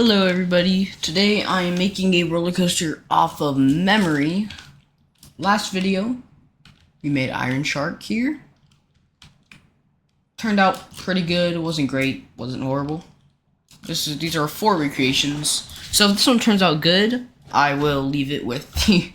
Hello everybody, today I am making a roller coaster off of memory. Last video, we made Iron Shark here. Turned out pretty good, it wasn't great, wasn't horrible. These are 4 recreations. So if this one turns out good, I will leave it with the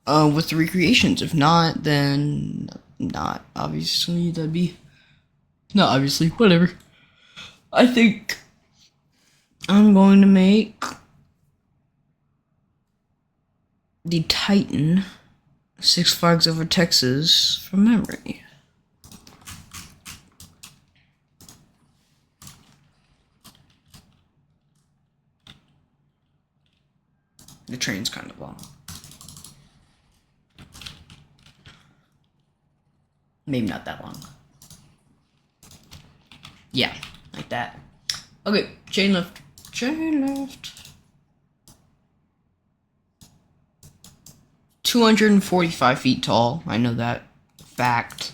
recreations. If not, then not. Obviously, not obviously, whatever. I think I'm going to make the Titan Six Flags Over Texas from memory. The train's kind of long. Maybe not that long. Yeah, like that. Okay, chain lift. Chain lift. 245 feet tall. I know that fact.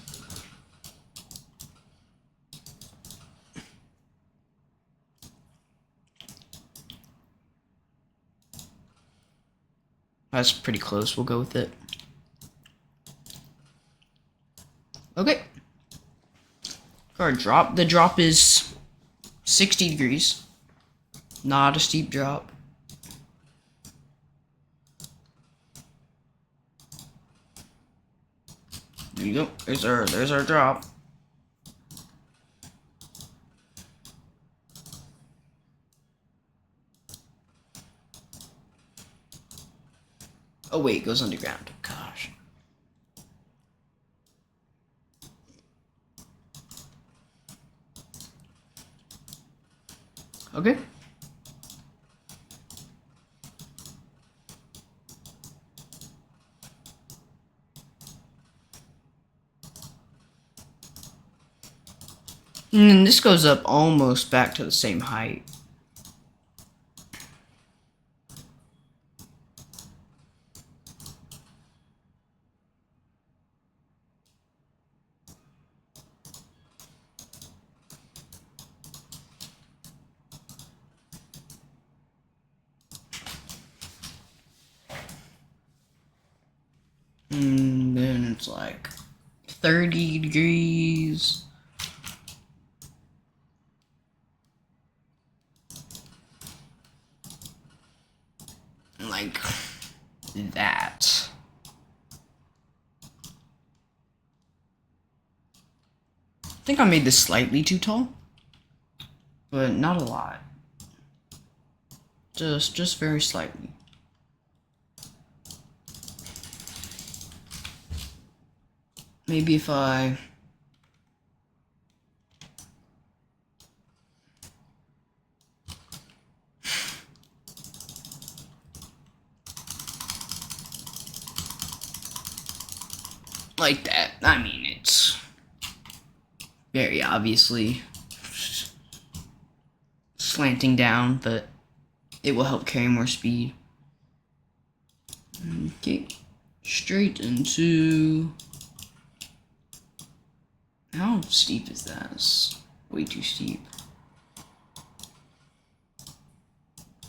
That's pretty close. We'll go with it. Okay. Our drop. The drop is 60 degrees. Not a steep drop. There you go. There's our drop. Oh wait, it goes underground. Gosh. Okay. And then this goes up almost back to the same height. And then it's like 30 degrees. Like that. I think I made this slightly too tall, but not a lot. Just very slightly. Maybe if I like that. I mean, it's very obviously slanting down, but it will help carry more speed. Okay, straight into... How steep is that? It's way too steep.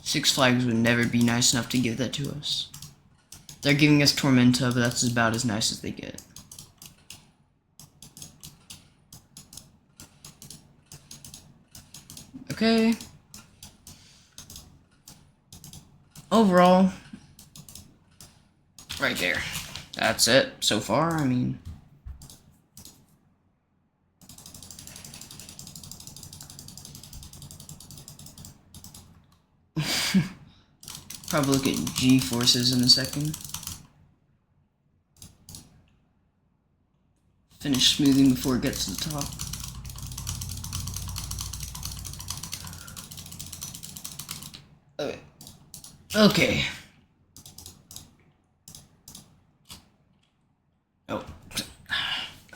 Six Flags would never be nice enough to give that to us. They're giving us Tormenta, but that's about as nice as they get. Okay. Overall, right there. That's it so far. I mean, probably look at G-forces in a second. Finish smoothing before it gets to the top. Okay. Okay. Oh.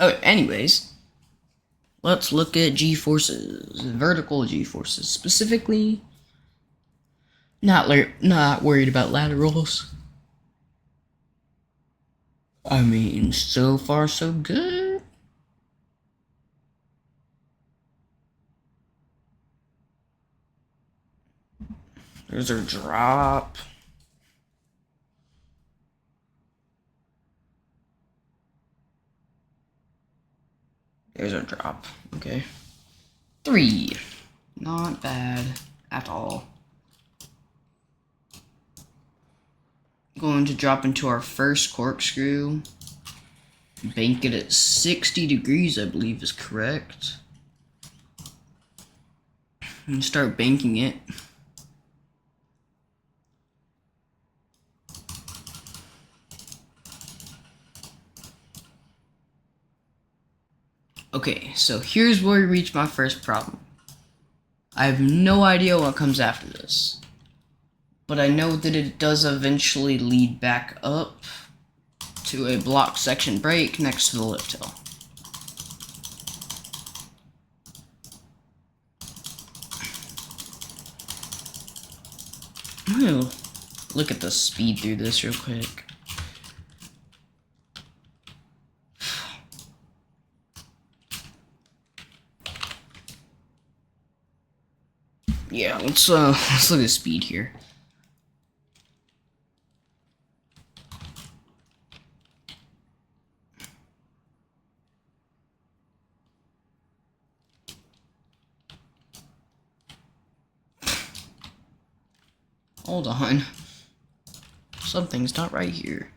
Okay, anyways. Let's look at G-forces. Vertical G-forces. Specifically, not worried about laterals. I mean, so far so good. There's our drop. There's our drop. Okay. 3. Not bad at all. Going to drop into our first corkscrew. Bank it at 60 degrees, I believe is correct. And start banking it. Okay, so here's where we reach my first problem. I have no idea what comes after this, but I know that it does eventually lead back up to a block section break next to the lift hill. I'm gonna look at the speed through this real quick. Yeah, let's look at the speed here. Hold on. Something's not right here.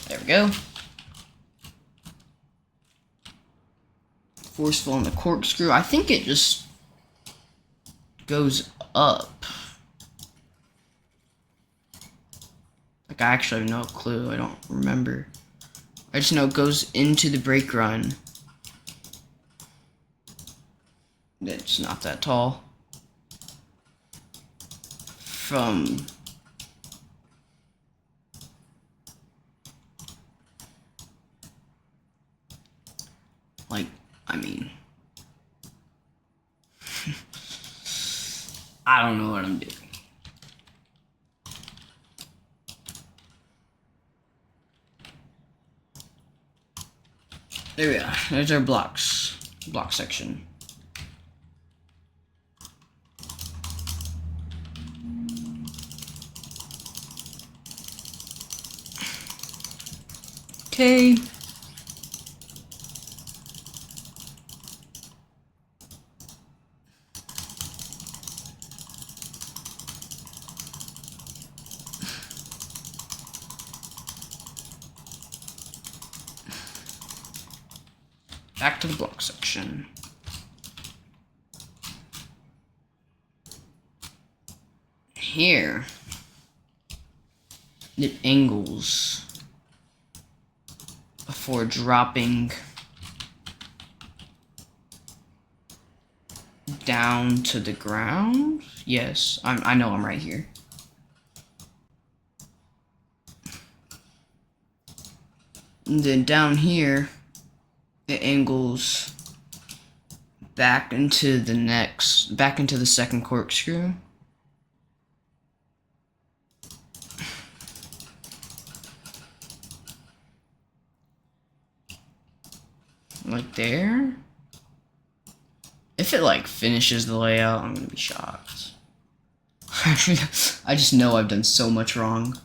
There we go. Forceful on the corkscrew. I think it just goes up. Like, I actually have no clue. I don't remember. I just know it goes into the brake run. It's not that tall. From... like, I mean... I don't know what I'm doing. There we are. There's our block section. Okay. Back to the block section. Here, it angles before dropping down to the ground. Yes, I know I'm right here. And then down here, it angles back into the second corkscrew. Like there. If it like finishes the layout, I'm gonna be shocked. I just know I've done so much wrong.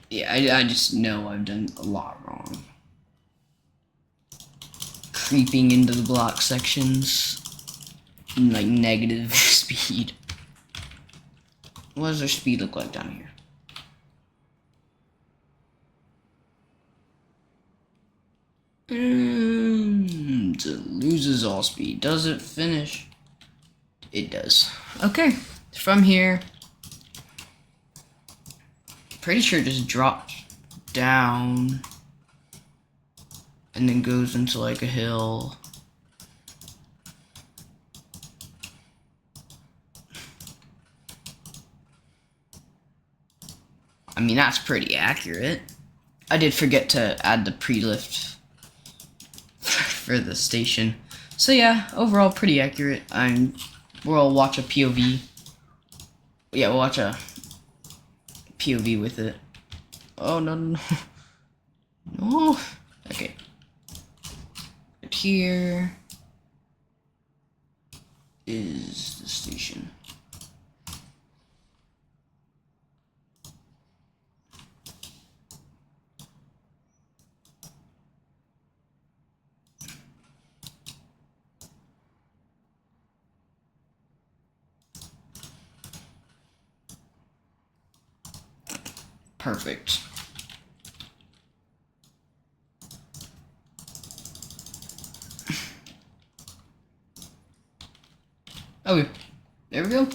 Yeah, I just know I've done a lot wrong. Creeping into the block sections in like negative speed. What does our speed look like down here? It loses all speed. Does it finish? It does. Okay, from here. Pretty sure it just drops down and then goes into like a hill. I mean, that's pretty accurate. I did forget to add the pre-lift for the station. So yeah, overall pretty accurate. I'm We'll watch a POV. Yeah, we'll watch a POV with it. Oh, no, no, no. No. Okay. Right here is the station. Perfect. Okay, there we go.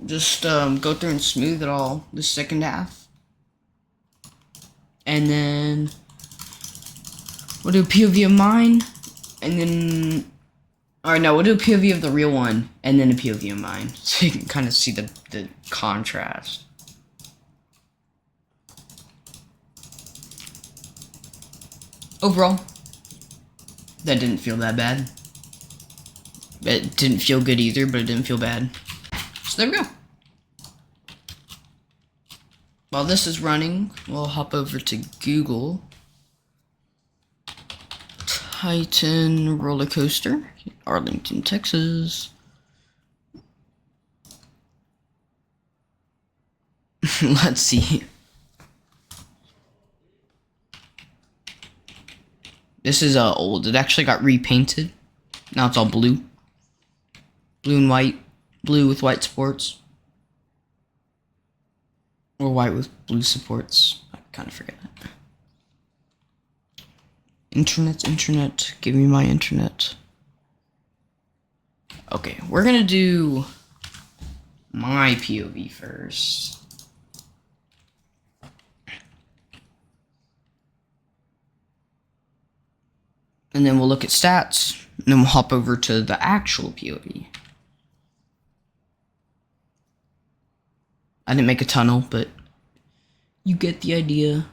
Just go through and smooth it all the second half. And then we'll do a POV of mine. And then, alright, no, we'll do a POV of the real one. And then a POV of mine. So you can kind of see the contrast. Overall, that didn't feel that bad. It didn't feel good either, but it didn't feel bad. So there we go. While this is running, we'll hop over to Google. Titan roller coaster, Arlington, Texas. Let's see. This is old. It actually got repainted. Now it's all blue. Blue and white. Blue with white supports. Or white with blue supports. I kind of forget that. Internet. Give me my internet. Okay, we're gonna do my POV first. And then we'll look at stats. And then we'll hop over to the actual POV. I didn't make a tunnel, but you get the idea.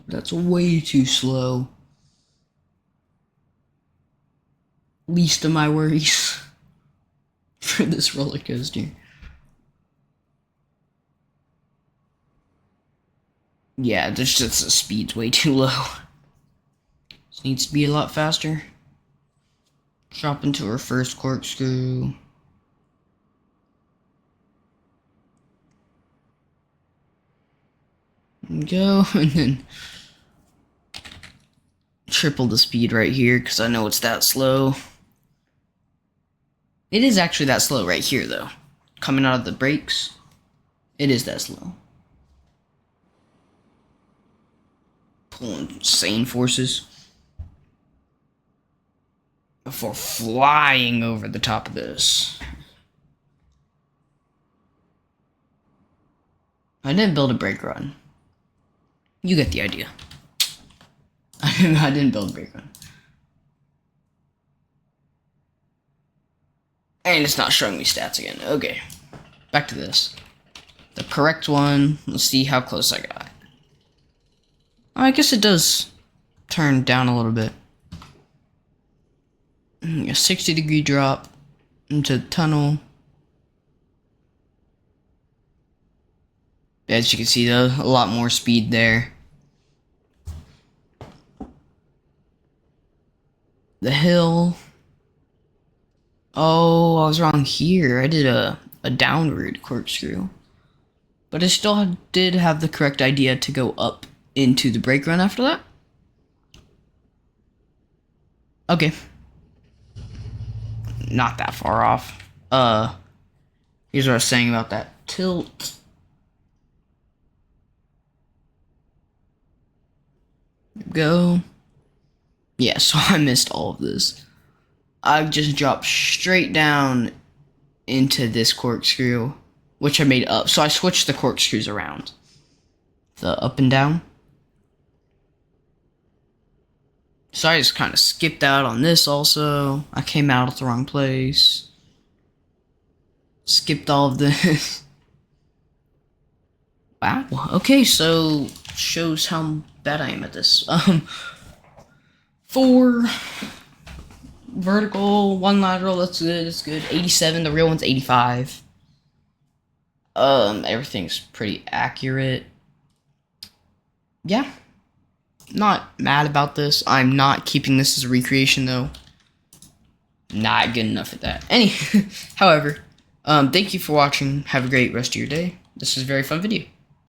That's way too slow. Least of my worries for this roller coaster. Yeah, there's just the speed's way too low. This needs to be a lot faster. Drop into our first corkscrew. And go, and then triple the speed right here, because I know it's that slow. It is actually that slow right here, though. Coming out of the brakes, it is that slow. Pulling insane forces before flying over the top of this. I didn't build a brake run. You get the idea. I didn't build a brake run. And it's not showing me stats again. Okay. Back to this. The correct one. Let's see how close I got. I guess it does turn down a little bit. A 60-degree drop into the tunnel. As you can see, though, a lot more speed there. The hill. Oh, I was wrong here. I did a downward corkscrew. But I still did have the correct idea to go up into the brake run after that. Okay. Not that far off. Here's what I was saying about that tilt. Go. Yeah, so I missed all of this. I just dropped straight down into this corkscrew, which I made up. So I switched the corkscrews around. The up and down. So I just kind of skipped out on this also. I came out at the wrong place. Skipped all of this. Wow. Okay, so shows how bad I am at this. 4 vertical, 1 lateral. That's good. That's good. 87. The real one's 85. Everything's pretty accurate. Yeah. Not mad about this. I'm not keeping this as a recreation though. Not good enough at that. However, thank you for watching. Have a great rest of your day. This was a very fun video.